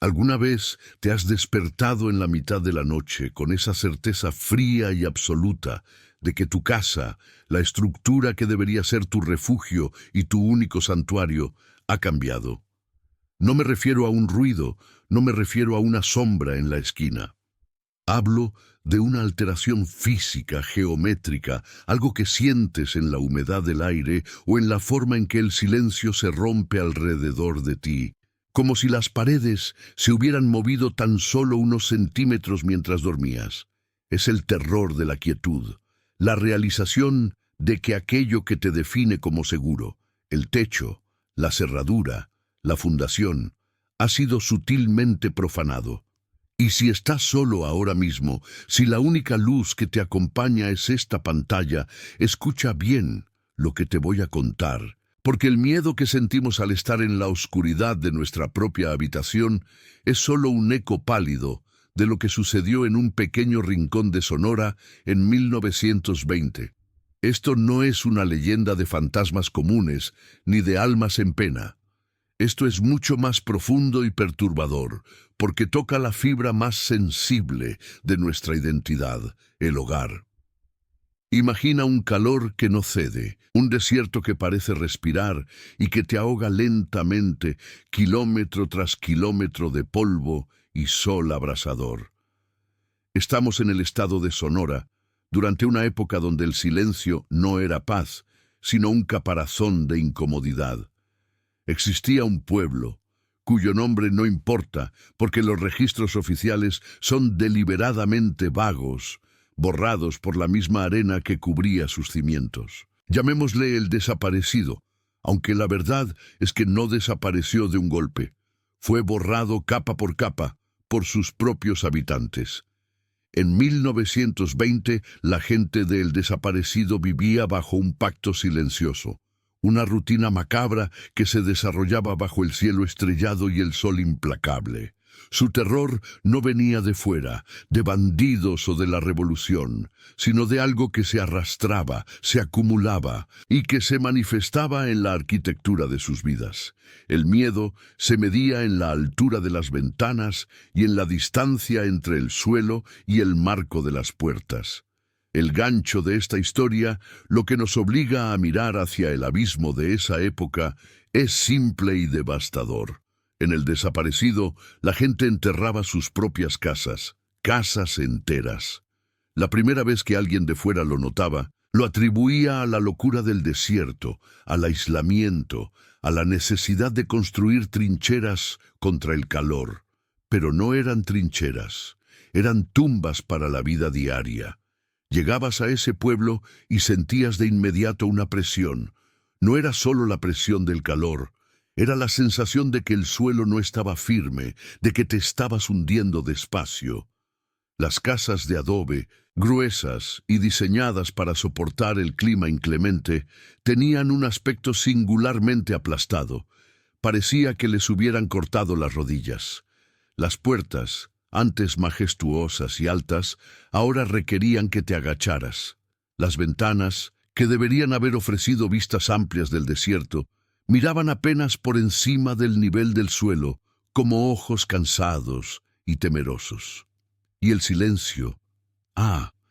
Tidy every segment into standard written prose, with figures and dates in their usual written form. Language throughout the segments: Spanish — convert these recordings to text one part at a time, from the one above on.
¿Alguna vez te has despertado en la mitad de la noche con esa certeza fría y absoluta de que tu casa, la estructura que debería ser tu refugio y tu único santuario, ha cambiado? No me refiero a un ruido, no me refiero a una sombra en la esquina. Hablo de una alteración física, geométrica, algo que sientes en la humedad del aire o en la forma en que el silencio se rompe alrededor de ti, como si las paredes se hubieran movido tan solo unos centímetros mientras dormías. Es el terror de la quietud, la realización de que aquello que te define como seguro, el techo, la cerradura, la fundación, ha sido sutilmente profanado. Y si estás solo ahora mismo, si la única luz que te acompaña es esta pantalla, escucha bien lo que te voy a contar, porque el miedo que sentimos al estar en la oscuridad de nuestra propia habitación es solo un eco pálido de lo que sucedió en un pequeño rincón de Sonora en 1920. Esto no es una leyenda de fantasmas comunes ni de almas en pena. Esto es mucho más profundo y perturbador, porque toca la fibra más sensible de nuestra identidad, el hogar. Imagina un calor que no cede, un desierto que parece respirar y que te ahoga lentamente, kilómetro tras kilómetro de polvo y sol abrasador. Estamos en el estado de Sonora, durante una época donde el silencio no era paz, sino un caparazón de incomodidad. Existía un pueblo, cuyo nombre no importa, porque los registros oficiales son deliberadamente vagos, borrados por la misma arena que cubría sus cimientos. Llamémosle el desaparecido, aunque la verdad es que no desapareció de un golpe. Fue borrado capa por sus propios habitantes. En 1920, la gente del desaparecido vivía bajo un pacto silencioso. Una rutina macabra que se desarrollaba bajo el cielo estrellado y el sol implacable. Su terror no venía de fuera, de bandidos o de la revolución, sino de algo que se arrastraba, se acumulaba y que se manifestaba en la arquitectura de sus vidas. El miedo se medía en la altura de las ventanas y en la distancia entre el suelo y el marco de las puertas. El gancho de esta historia, lo que nos obliga a mirar hacia el abismo de esa época, es simple y devastador. En el desaparecido, la gente enterraba sus propias casas, casas enteras. La primera vez que alguien de fuera lo notaba, lo atribuía a la locura del desierto, al aislamiento, a la necesidad de construir trincheras contra el calor. Pero no eran trincheras, eran tumbas para la vida diaria. Llegabas a ese pueblo y sentías de inmediato una presión. No era solo la presión del calor, era la sensación de que el suelo no estaba firme, de que te estabas hundiendo despacio. Las casas de adobe, gruesas y diseñadas para soportar el clima inclemente, tenían un aspecto singularmente aplastado. Parecía que les hubieran cortado las rodillas. Las puertas, antes majestuosas y altas, ahora requerían que te agacharas. Las ventanas, que deberían haber ofrecido vistas amplias del desierto, miraban apenas por encima del nivel del suelo, como ojos cansados y temerosos. Y el silencio,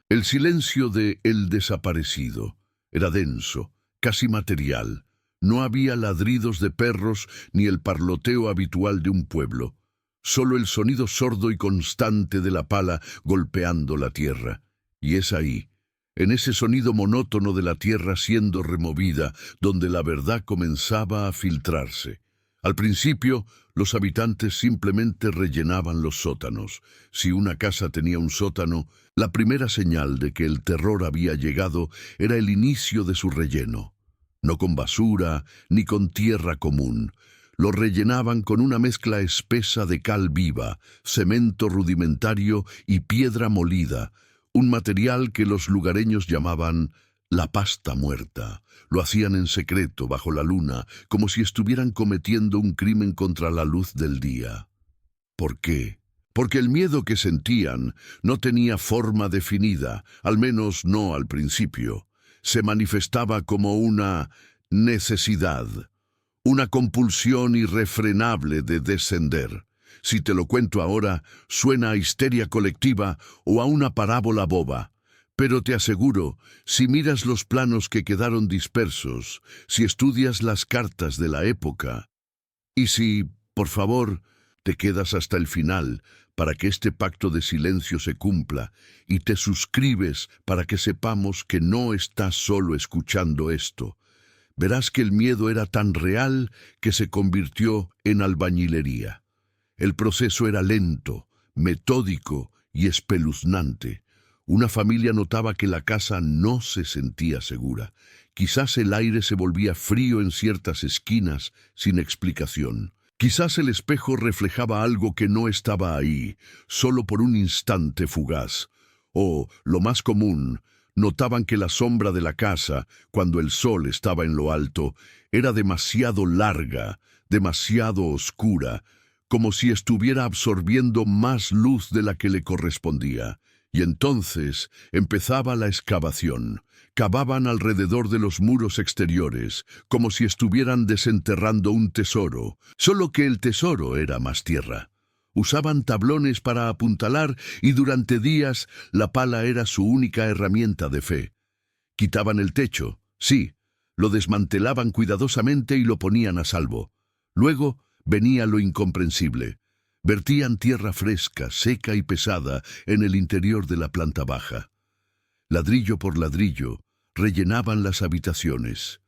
el silencio de el desaparecido, era denso, casi material. No había ladridos de perros ni el parloteo habitual de un pueblo. Solo el sonido sordo y constante de la pala golpeando la tierra. Y es ahí, en ese sonido monótono de la tierra siendo removida, donde la verdad comenzaba a filtrarse. Al principio, los habitantes simplemente rellenaban los sótanos. Si una casa tenía un sótano, la primera señal de que el terror había llegado era el inicio de su relleno. No con basura, ni con tierra común. Lo rellenaban con una mezcla espesa de cal viva, cemento rudimentario y piedra molida, un material que los lugareños llamaban la pasta muerta. Lo hacían en secreto, bajo la luna, como si estuvieran cometiendo un crimen contra la luz del día. ¿Por qué? Porque el miedo que sentían no tenía forma definida, al menos no al principio. Se manifestaba como una necesidad. Una compulsión irrefrenable de descender. Si te lo cuento ahora, suena a histeria colectiva o a una parábola boba. Pero te aseguro, si miras los planos que quedaron dispersos, si estudias las cartas de la época, y si, por favor, te quedas hasta el final para que este pacto de silencio se cumpla y te suscribes para que sepamos que no estás solo escuchando esto, verás que el miedo era tan real que se convirtió en albañilería. El proceso era lento, metódico y espeluznante. Una familia notaba que la casa no se sentía segura. Quizás el aire se volvía frío en ciertas esquinas sin explicación. Quizás el espejo reflejaba algo que no estaba ahí, solo por un instante fugaz. O, lo más común, notaban que la sombra de la casa, cuando el sol estaba en lo alto, era demasiado larga, demasiado oscura, como si estuviera absorbiendo más luz de la que le correspondía. Y entonces empezaba la excavación. Cavaban alrededor de los muros exteriores, como si estuvieran desenterrando un tesoro, solo que el tesoro era más tierra. Usaban tablones para apuntalar y durante días la pala era su única herramienta de fe. Quitaban el techo, sí, lo desmantelaban cuidadosamente y lo ponían a salvo. Luego venía lo incomprensible. Vertían tierra fresca, seca y pesada en el interior de la planta baja. Ladrillo por ladrillo, rellenaban las habitaciones.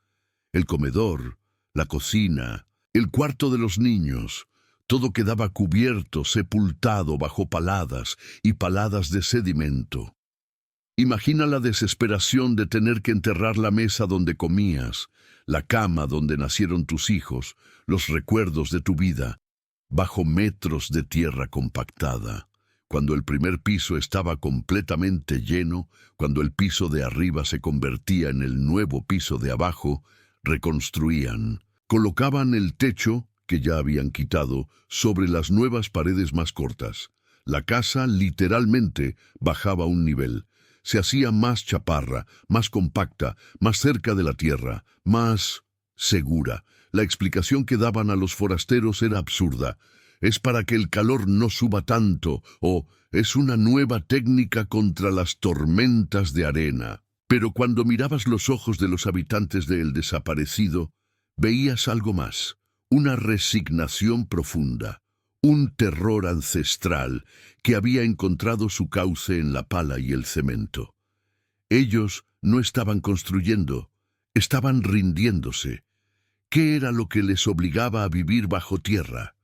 El comedor, la cocina, el cuarto de los niños, todo quedaba cubierto, sepultado bajo paladas y paladas de sedimento. Imagina la desesperación de tener que enterrar la mesa donde comías, la cama donde nacieron tus hijos, los recuerdos de tu vida, bajo metros de tierra compactada. Cuando el primer piso estaba completamente lleno, cuando el piso de arriba se convertía en el nuevo piso de abajo, reconstruían. Colocaban el techo, que ya habían quitado, sobre las nuevas paredes más cortas. La casa, literalmente, bajaba un nivel. Se hacía más chaparra, más compacta, más cerca de la tierra, más segura. La explicación que daban a los forasteros era absurda. Es para que el calor no suba tanto, o es una nueva técnica contra las tormentas de arena. Pero cuando mirabas los ojos de los habitantes de El Desaparecido, veías algo más, una resignación profunda, un terror ancestral que había encontrado su cauce en la pala y el cemento. Ellos no estaban construyendo, estaban rindiéndose. ¿Qué era lo que les obligaba a vivir bajo tierra?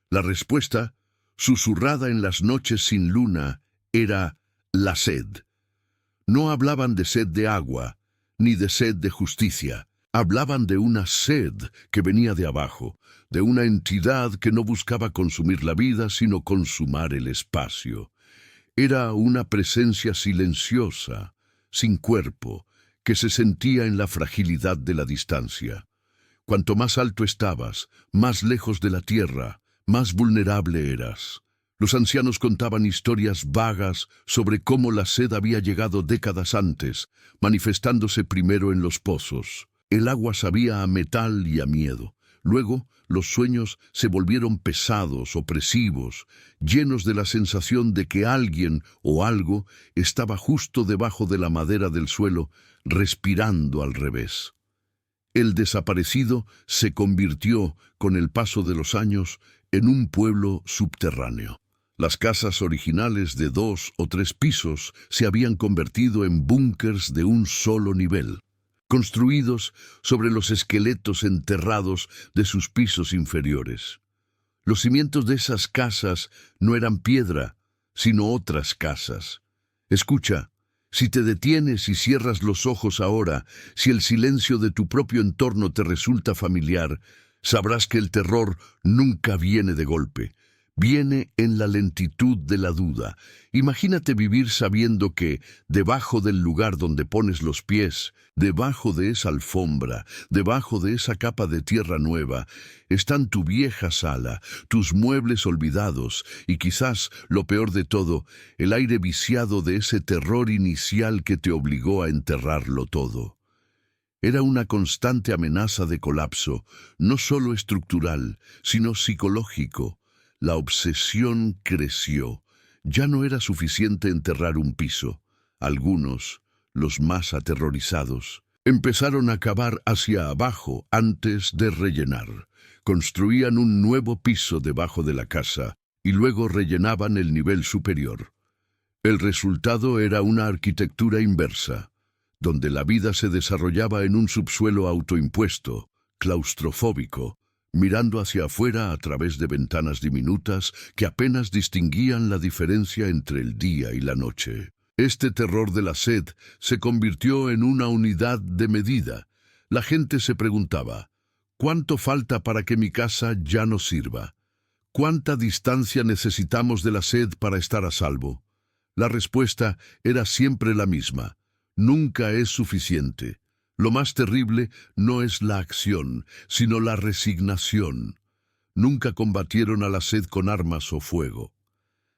La respuesta, susurrada en las noches sin luna, era la sed. No hablaban de sed de agua, ni de sed de justicia. Hablaban de una sed que venía de abajo, de una entidad que no buscaba consumir la vida, sino consumar el espacio. Era una presencia silenciosa, sin cuerpo, que se sentía en la fragilidad de la distancia. Cuanto más alto estabas, más lejos de la tierra, más vulnerable eras. Los ancianos contaban historias vagas sobre cómo la sed había llegado décadas antes, manifestándose primero en los pozos. El agua sabía a metal y a miedo. Luego, los sueños se volvieron pesados, opresivos, llenos de la sensación de que alguien o algo estaba justo debajo de la madera del suelo, respirando al revés. El Desaparecido se convirtió, con el paso de los años, en un pueblo subterráneo. Las casas originales de 2 o 3 pisos se habían convertido en búnkers de un solo nivel, construidos sobre los esqueletos enterrados de sus pisos inferiores. Los cimientos de esas casas no eran piedra, sino otras casas. Escucha, si te detienes y cierras los ojos ahora, si el silencio de tu propio entorno te resulta familiar, sabrás que el terror nunca viene de golpe. Viene en la lentitud de la duda. Imagínate vivir sabiendo que, debajo del lugar donde pones los pies, debajo de esa alfombra, debajo de esa capa de tierra nueva, están tu vieja sala, tus muebles olvidados y quizás, lo peor de todo, el aire viciado de ese terror inicial que te obligó a enterrarlo todo. Era una constante amenaza de colapso, no solo estructural, sino psicológico. La obsesión creció. Ya no era suficiente enterrar un piso. Algunos, los más aterrorizados, empezaron a cavar hacia abajo antes de rellenar. Construían un nuevo piso debajo de la casa y luego rellenaban el nivel superior. El resultado era una arquitectura inversa, donde la vida se desarrollaba en un subsuelo autoimpuesto, claustrofóbico, mirando hacia afuera a través de ventanas diminutas que apenas distinguían la diferencia entre el día y la noche. Este terror de la sed se convirtió en una unidad de medida. La gente se preguntaba, ¿cuánto falta para que mi casa ya no sirva? ¿Cuánta distancia necesitamos de la sed para estar a salvo? La respuesta era siempre la misma: nunca es suficiente. Lo más terrible no es la acción, sino la resignación. Nunca combatieron a la sed con armas o fuego.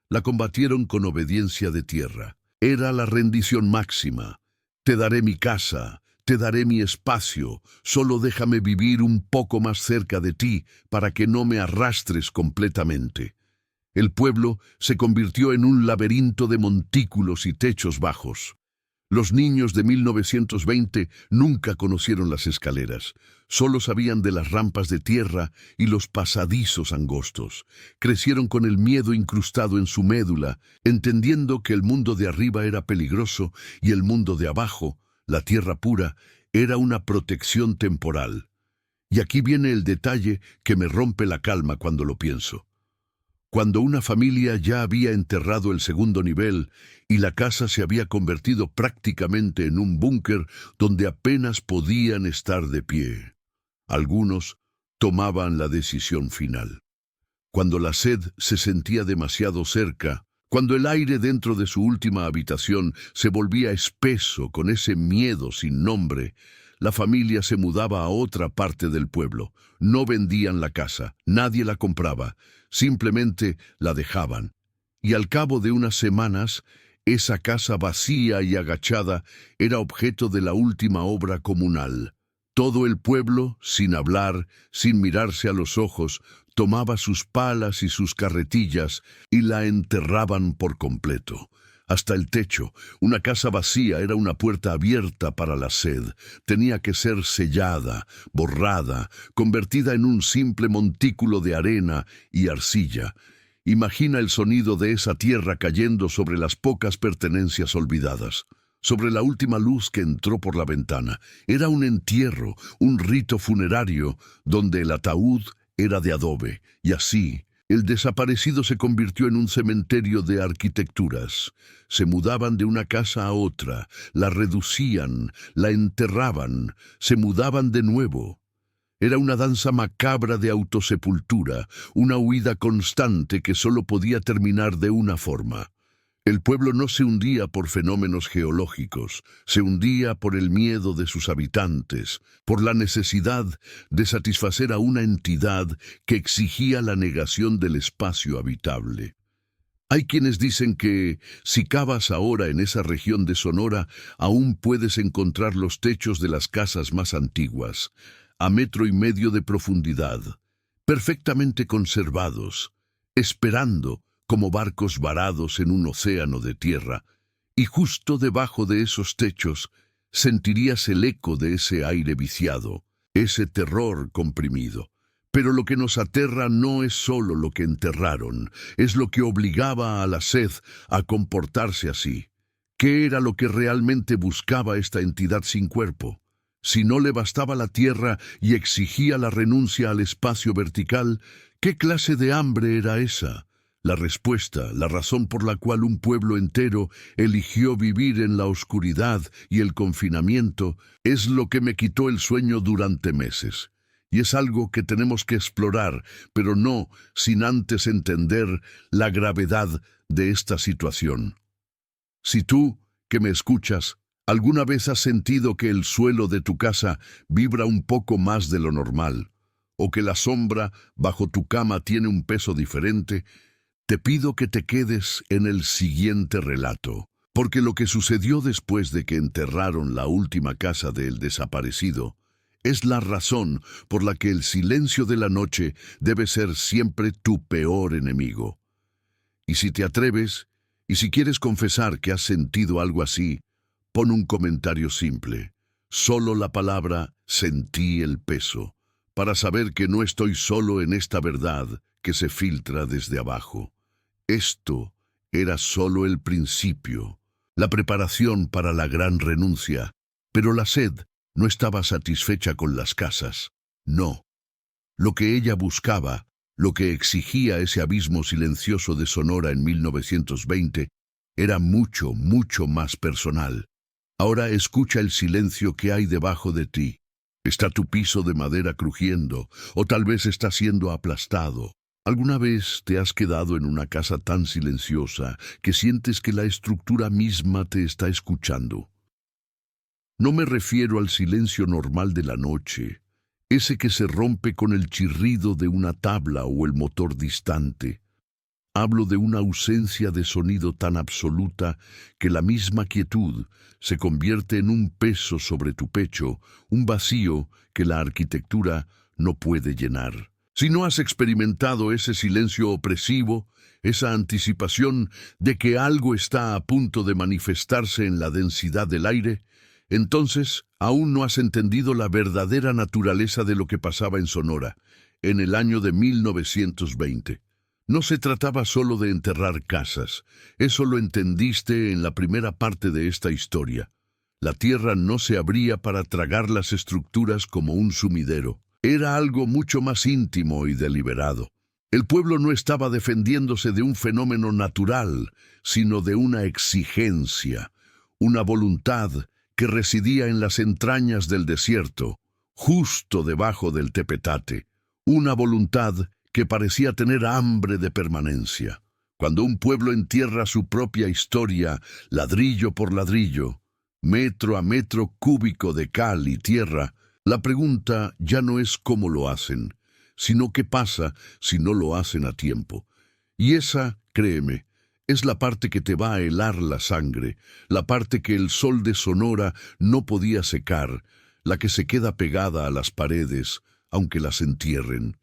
La combatieron con obediencia de tierra. Era la rendición máxima. Te daré mi casa, te daré mi espacio, solo déjame vivir un poco más cerca de ti para que no me arrastres completamente. El pueblo se convirtió en un laberinto de montículos y techos bajos. Los niños de 1920 nunca conocieron las escaleras, solo sabían de las rampas de tierra y los pasadizos angostos. Crecieron con el miedo incrustado en su médula, entendiendo que el mundo de arriba era peligroso y el mundo de abajo, la tierra pura, era una protección temporal. Y aquí viene el detalle que me rompe la calma cuando lo pienso. Cuando una familia ya había enterrado el segundo nivel y la casa se había convertido prácticamente en un búnker donde apenas podían estar de pie, algunos tomaban la decisión final. Cuando la sed se sentía demasiado cerca, cuando el aire dentro de su última habitación se volvía espeso con ese miedo sin nombre, la familia se mudaba a otra parte del pueblo. No vendían la casa, nadie la compraba, simplemente la dejaban. Y al cabo de unas semanas, esa casa vacía y agachada era objeto de la última obra comunal. Todo el pueblo, sin hablar, sin mirarse a los ojos, tomaba sus palas y sus carretillas y la enterraban por completo. Hasta el techo, una casa vacía era una puerta abierta para la sed. Tenía que ser sellada, borrada, convertida en un simple montículo de arena y arcilla. Imagina el sonido de esa tierra cayendo sobre las pocas pertenencias olvidadas, sobre la última luz que entró por la ventana. Era un entierro, un rito funerario, donde el ataúd era de adobe, y así el desaparecido se convirtió en un cementerio de arquitecturas. Se mudaban de una casa a otra, la reducían, la enterraban, se mudaban de nuevo. Era una danza macabra de autosepultura, una huida constante que solo podía terminar de una forma. El pueblo no se hundía por fenómenos geológicos, se hundía por el miedo de sus habitantes, por la necesidad de satisfacer a una entidad que exigía la negación del espacio habitable. Hay quienes dicen que, si cavas ahora en esa región de Sonora, aún puedes encontrar los techos de las casas más antiguas, a 1,5 metros de profundidad, perfectamente conservados, esperando como barcos varados en un océano de tierra, y justo debajo de esos techos sentirías el eco de ese aire viciado, ese terror comprimido. Pero lo que nos aterra no es solo lo que enterraron, es lo que obligaba a la sed a comportarse así. ¿Qué era lo que realmente buscaba esta entidad sin cuerpo? Si no le bastaba la tierra y exigía la renuncia al espacio vertical, ¿qué clase de hambre era esa? La respuesta, la razón por la cual un pueblo entero eligió vivir en la oscuridad y el confinamiento, es lo que me quitó el sueño durante meses. Y es algo que tenemos que explorar, pero no sin antes entender la gravedad de esta situación. Si tú, que me escuchas, alguna vez has sentido que el suelo de tu casa vibra un poco más de lo normal, o que la sombra bajo tu cama tiene un peso diferente, te pido que te quedes en el siguiente relato, porque lo que sucedió después de que enterraron la última casa del desaparecido Es la razón por la que el silencio de la noche debe ser siempre tu peor enemigo. Y si te atreves, y si quieres confesar que has sentido algo así, pon un comentario simple. Solo la palabra «sentí el peso», para saber que no estoy solo en esta verdad que se filtra desde abajo. Esto era solo el principio, la preparación para la gran renuncia, pero la sed no estaba satisfecha con las casas. No. Lo que ella buscaba, lo que exigía ese abismo silencioso de Sonora en 1920, era mucho, mucho más personal. Ahora escucha el silencio que hay debajo de ti. Está tu piso de madera crujiendo, o tal vez está siendo aplastado. ¿Alguna vez te has quedado en una casa tan silenciosa que sientes que la estructura misma te está escuchando? No me refiero al silencio normal de la noche, ese que se rompe con el chirrido de una tabla o el motor distante. Hablo de una ausencia de sonido tan absoluta que la misma quietud se convierte en un peso sobre tu pecho, un vacío que la arquitectura no puede llenar. Si no has experimentado ese silencio opresivo, esa anticipación de que algo está a punto de manifestarse en la densidad del aire, entonces aún no has entendido la verdadera naturaleza de lo que pasaba en Sonora, en el año de 1920. No se trataba solo de enterrar casas, eso lo entendiste en la primera parte de esta historia. La tierra no se abría para tragar las estructuras como un sumidero. Era algo mucho más íntimo y deliberado. El pueblo no estaba defendiéndose de un fenómeno natural, sino de una exigencia, una voluntad que residía en las entrañas del desierto, justo debajo del tepetate, una voluntad que parecía tener hambre de permanencia. Cuando un pueblo entierra su propia historia, ladrillo por ladrillo, metro a metro cúbico de cal y tierra, la pregunta ya no es cómo lo hacen, sino qué pasa si no lo hacen a tiempo. Y esa, créeme, es la parte que te va a helar la sangre, la parte que el sol de Sonora no podía secar, la que se queda pegada a las paredes, aunque las entierren.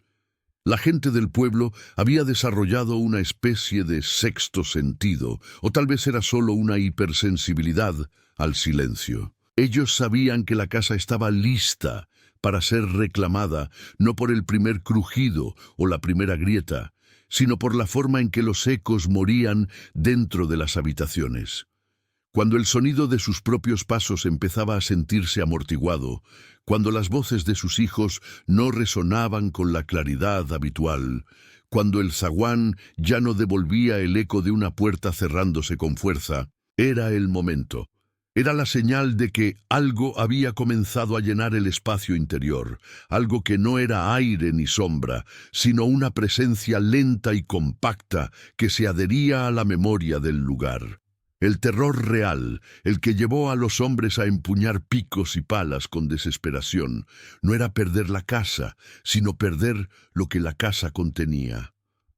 La gente del pueblo había desarrollado una especie de sexto sentido, o tal vez era solo una hipersensibilidad al silencio. Ellos sabían que la casa estaba lista para ser reclamada, no por el primer crujido o la primera grieta, sino por la forma en que los ecos morían dentro de las habitaciones. Cuando el sonido de sus propios pasos empezaba a sentirse amortiguado, cuando las voces de sus hijos no resonaban con la claridad habitual, cuando el zaguán ya no devolvía el eco de una puerta cerrándose con fuerza, era el momento. Era la señal de que algo había comenzado a llenar el espacio interior, algo que no era aire ni sombra, sino una presencia lenta y compacta que se adhería a la memoria del lugar. El terror real, el que llevó a los hombres a empuñar picos y palas con desesperación, no era perder la casa, sino perder lo que la casa contenía.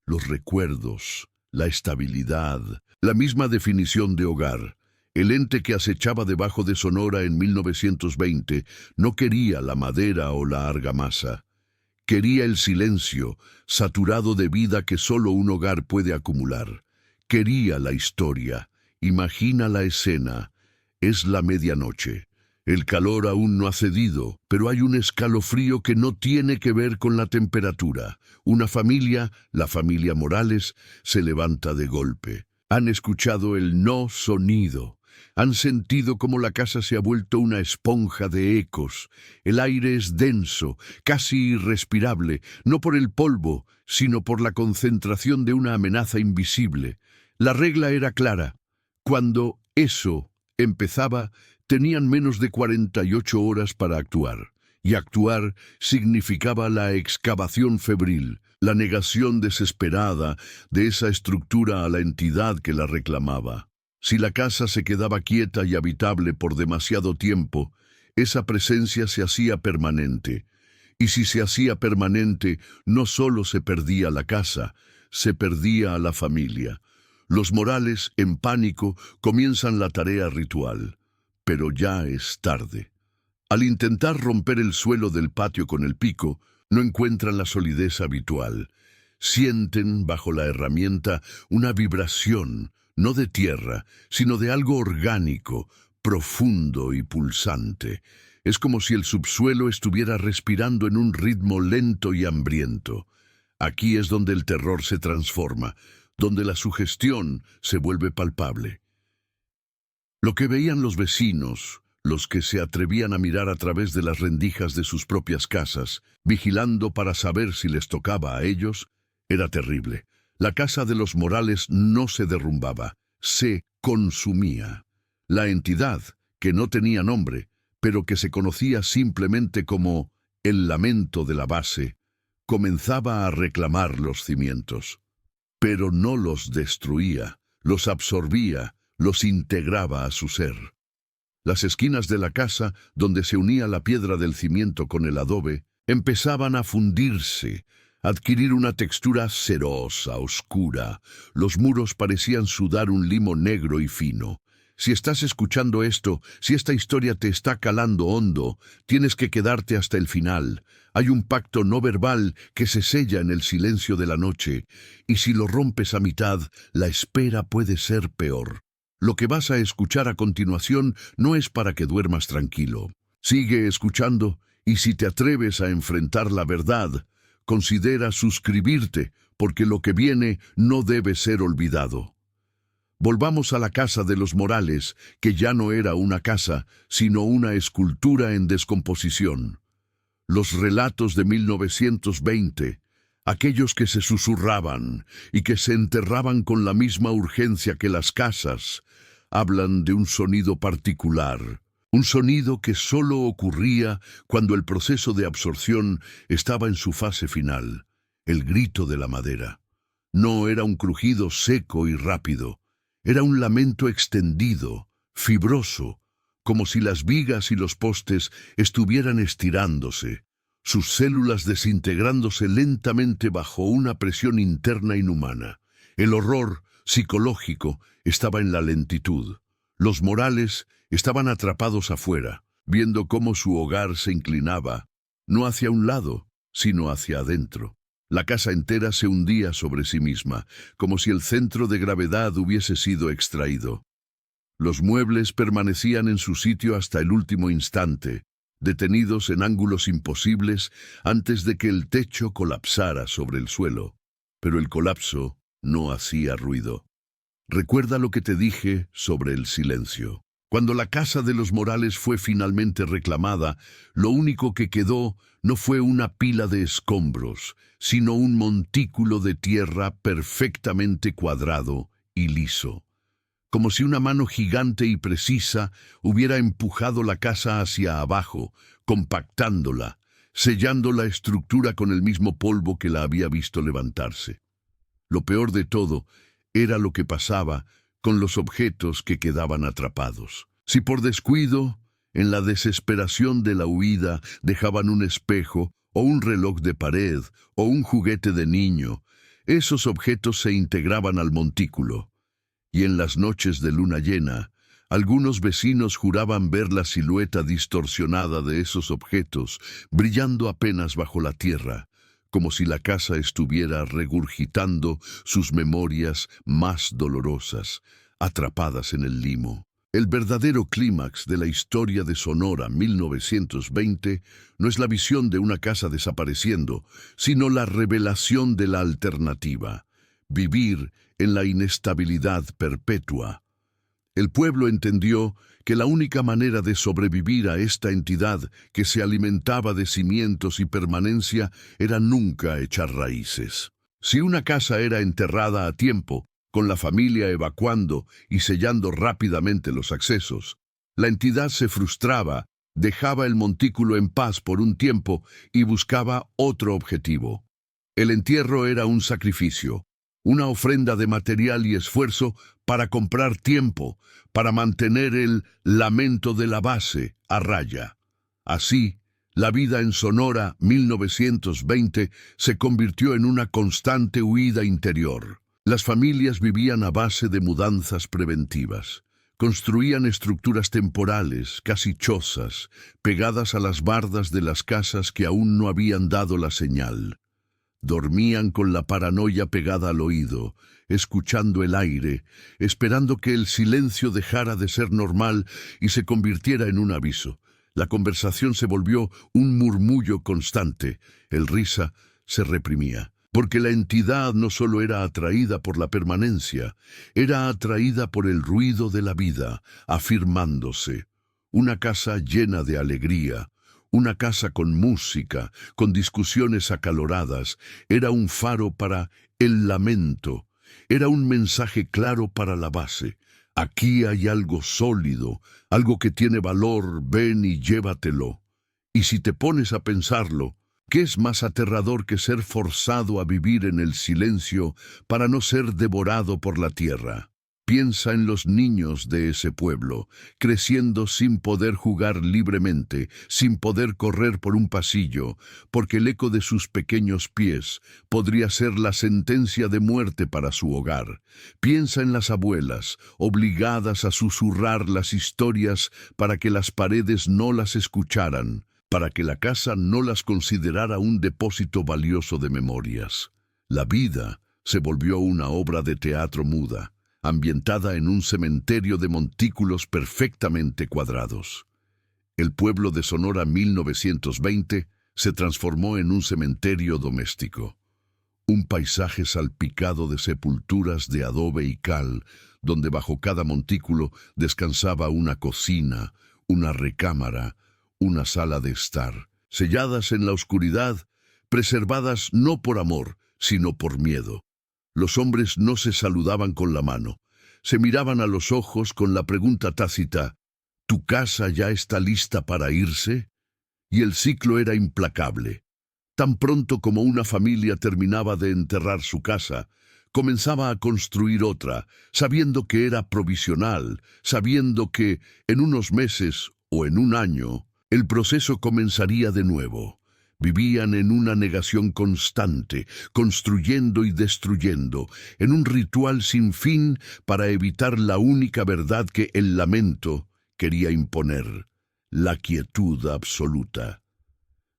Los recuerdos, la estabilidad, la misma definición de hogar. El ente que acechaba debajo de Sonora en 1920 no quería la madera o la argamasa. Quería el silencio, saturado de vida que solo un hogar puede acumular. Quería la historia. Imagina la escena. Es la medianoche. El calor aún no ha cedido, pero hay un escalofrío que no tiene que ver con la temperatura. Una familia, la familia Morales, se levanta de golpe. Han escuchado el no sonido. Han sentido cómo la casa se ha vuelto una esponja de ecos. El aire es denso, casi irrespirable, no por el polvo, sino por la concentración de una amenaza invisible. La regla era clara. Cuando eso empezaba, tenían menos de 48 horas para actuar. Y actuar significaba la excavación febril, la negación desesperada de esa estructura a la entidad que la reclamaba. Si la casa se quedaba quieta y habitable por demasiado tiempo, esa presencia se hacía permanente. Y si se hacía permanente, no solo se perdía la casa, se perdía a la familia. Los Morales, en pánico, comienzan la tarea ritual. Pero ya es tarde. Al intentar romper el suelo del patio con el pico, no encuentran la solidez habitual. Sienten, bajo la herramienta, una vibración, no de tierra, sino de algo orgánico, profundo y pulsante. Es como si el subsuelo estuviera respirando en un ritmo lento y hambriento. Aquí es donde el terror se transforma, donde la sugestión se vuelve palpable. Lo que veían los vecinos, los que se atrevían a mirar a través de las rendijas de sus propias casas, vigilando para saber si les tocaba a ellos, era terrible. La casa de los Morales no se derrumbaba, se consumía. La entidad, que no tenía nombre, pero que se conocía simplemente como el lamento de la base, comenzaba a reclamar los cimientos. Pero no los destruía, los absorbía, los integraba a su ser. Las esquinas de la casa, donde se unía la piedra del cimiento con el adobe, empezaban a fundirse, a adquirir una textura cerosa, oscura. Los muros parecían sudar un limo negro y fino. Si estás escuchando esto, si esta historia te está calando hondo, tienes que quedarte hasta el final. Hay un pacto no verbal que se sella en el silencio de la noche, y si lo rompes a mitad, la espera puede ser peor. Lo que vas a escuchar a continuación no es para que duermas tranquilo. Sigue escuchando, y si te atreves a enfrentar la verdad, considera suscribirte, porque lo que viene no debe ser olvidado. Volvamos a la casa de los Morales, que ya no era una casa, sino una escultura en descomposición. Los relatos de 1920, aquellos que se susurraban y que se enterraban con la misma urgencia que las casas, hablan de un sonido particular, un sonido que solo ocurría cuando el proceso de absorción estaba en su fase final, el grito de la madera. No era un crujido seco y rápido, era un lamento extendido, fibroso, como si las vigas y los postes estuvieran estirándose, sus células desintegrándose lentamente bajo una presión interna inhumana. El horror psicológico estaba en la lentitud. Los Morales estaban atrapados afuera, viendo cómo su hogar se inclinaba, no hacia un lado, sino hacia adentro. La casa entera se hundía sobre sí misma, como si el centro de gravedad hubiese sido extraído. Los muebles permanecían en su sitio hasta el último instante, detenidos en ángulos imposibles antes de que el techo colapsara sobre el suelo. Pero el colapso no hacía ruido. Recuerda lo que te dije sobre el silencio. Cuando la casa de los Morales fue finalmente reclamada, lo único que quedó no fue una pila de escombros, sino un montículo de tierra perfectamente cuadrado y liso. Como si una mano gigante y precisa hubiera empujado la casa hacia abajo, compactándola, sellando la estructura con el mismo polvo que la había visto levantarse. Lo peor de todo era lo que pasaba con los objetos que quedaban atrapados. Si por descuido, en la desesperación de la huida, dejaban un espejo, o un reloj de pared, o un juguete de niño, esos objetos se integraban al montículo. Y en las noches de luna llena, algunos vecinos juraban ver la silueta distorsionada de esos objetos, brillando apenas bajo la tierra, como si la casa estuviera regurgitando sus memorias más dolorosas, atrapadas en el limo. El verdadero clímax de la historia de Sonora 1920 no es la visión de una casa desapareciendo, sino la revelación de la alternativa: vivir en la inestabilidad perpetua. El pueblo entendió que la única manera de sobrevivir a esta entidad que se alimentaba de cimientos y permanencia era nunca echar raíces. Si una casa era enterrada a tiempo, con la familia evacuando y sellando rápidamente los accesos, la entidad se frustraba, dejaba el montículo en paz por un tiempo y buscaba otro objetivo. El entierro era un sacrificio, una ofrenda de material y esfuerzo para comprar tiempo, para mantener el lamento de la base a raya. Así, la vida en Sonora 1920 se convirtió en una constante huida interior. Las familias vivían a base de mudanzas preventivas, Construían estructuras temporales, casi chozas, pegadas a las bardas de las casas que aún no habían dado la señal. Dormían con la paranoia pegada al oído, escuchando el aire, esperando que el silencio dejara de ser normal y se convirtiera en un aviso. La conversación se volvió un murmullo constante. El risa se reprimía, porque la entidad no solo era atraída por la permanencia, era atraída por el ruido de la vida, afirmándose. Una casa llena de alegría, una casa con música, con discusiones acaloradas, era un faro para el lamento, era un mensaje claro para la base. Aquí hay algo sólido, algo que tiene valor, ven y llévatelo. Y si te pones a pensarlo, ¿qué es más aterrador que ser forzado a vivir en el silencio para no ser devorado por la tierra? Piensa en los niños de ese pueblo, creciendo sin poder jugar libremente, sin poder correr por un pasillo, porque el eco de sus pequeños pies podría ser la sentencia de muerte para su hogar. Piensa en las abuelas, obligadas a susurrar las historias para que las paredes no las escucharan, para que la casa no las considerara un depósito valioso de memorias. La vida se volvió una obra de teatro muda, ambientada en un cementerio de montículos perfectamente cuadrados. El pueblo de Sonora 1920 se transformó en un cementerio doméstico, un paisaje salpicado de sepulturas de adobe y cal, donde bajo cada montículo descansaba una cocina, una recámara, una sala de estar, selladas en la oscuridad, preservadas no por amor, sino por miedo. Los hombres no se saludaban con la mano, se miraban a los ojos con la pregunta tácita, ¿tu casa ya está lista para irse? Y el ciclo era implacable. Tan pronto como una familia terminaba de enterrar su casa, comenzaba a construir otra, sabiendo que era provisional, sabiendo que en unos meses o en un año, el proceso comenzaría de nuevo. Vivían en una negación constante, construyendo y destruyendo, en un ritual sin fin para evitar la única verdad que el lamento quería imponer, la quietud absoluta.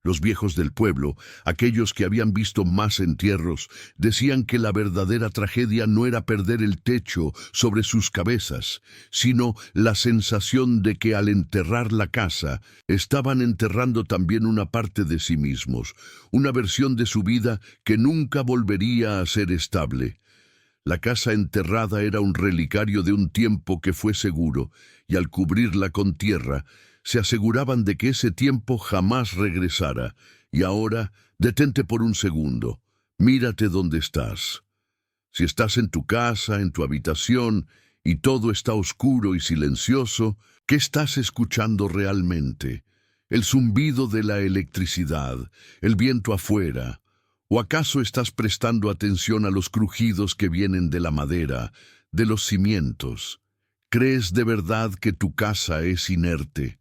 Los viejos del pueblo, aquellos que habían visto más entierros, decían que la verdadera tragedia no era perder el techo sobre sus cabezas, sino la sensación de que al enterrar la casa, estaban enterrando también una parte de sí mismos, una versión de su vida que nunca volvería a ser estable. La casa enterrada era un relicario de un tiempo que fue seguro, y al cubrirla con tierra, se aseguraban de que ese tiempo jamás regresara. Y ahora, detente por un segundo. Mírate dónde estás. Si estás en tu casa, en tu habitación, y todo está oscuro y silencioso, ¿qué estás escuchando realmente? ¿El zumbido de la electricidad, el viento afuera? ¿O acaso estás prestando atención a los crujidos que vienen de la madera, de los cimientos? ¿Crees de verdad que tu casa es inerte?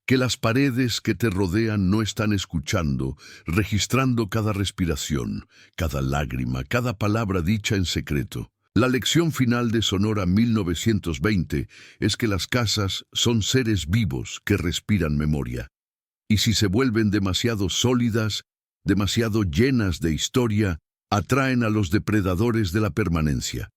¿Que las paredes que te rodean no están escuchando, registrando cada respiración, cada lágrima, cada palabra dicha en secreto? La lección final de Sonora 1920 es que las casas son seres vivos que respiran memoria. Y si se vuelven demasiado sólidas, demasiado llenas de historia, atraen a los depredadores de la permanencia.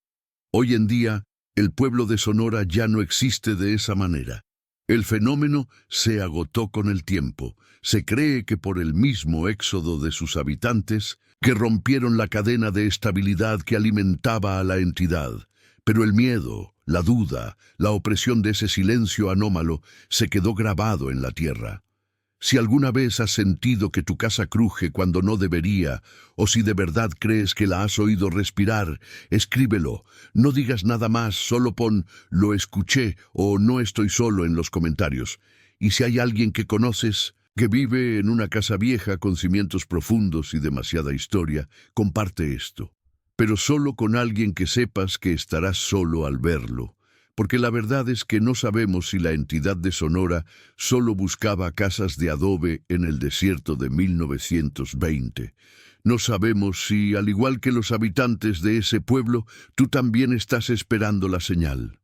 Hoy en día, el pueblo de Sonora ya no existe de esa manera. El fenómeno se agotó con el tiempo. Se cree que por el mismo éxodo de sus habitantes, que rompieron la cadena de estabilidad que alimentaba a la entidad. Pero el miedo, la duda, la opresión de ese silencio anómalo se quedó grabado en la tierra. Si alguna vez has sentido que tu casa cruje cuando no debería, o si de verdad crees que la has oído respirar, escríbelo. No digas nada más, solo pon «lo escuché» o «no estoy solo» en los comentarios. Y si hay alguien que conoces, que vive en una casa vieja con cimientos profundos y demasiada historia, comparte esto. Pero solo con alguien que sepas que estarás solo al verlo. Porque la verdad es que no sabemos si la entidad de Sonora solo buscaba casas de adobe en el desierto de 1920. No sabemos si, al igual que los habitantes de ese pueblo, tú también estás esperando la señal.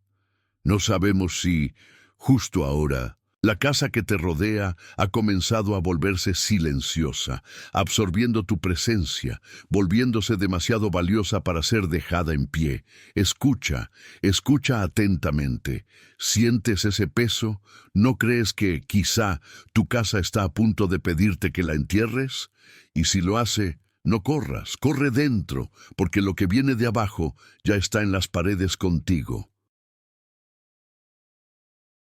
No sabemos si, justo ahora, la casa que te rodea ha comenzado a volverse silenciosa, absorbiendo tu presencia, volviéndose demasiado valiosa para ser dejada en pie. Escucha, escucha atentamente. ¿Sientes ese peso? ¿No crees que, quizá, tu casa está a punto de pedirte que la entierres? Y si lo hace, no corras, corre dentro, porque lo que viene de abajo ya está en las paredes contigo.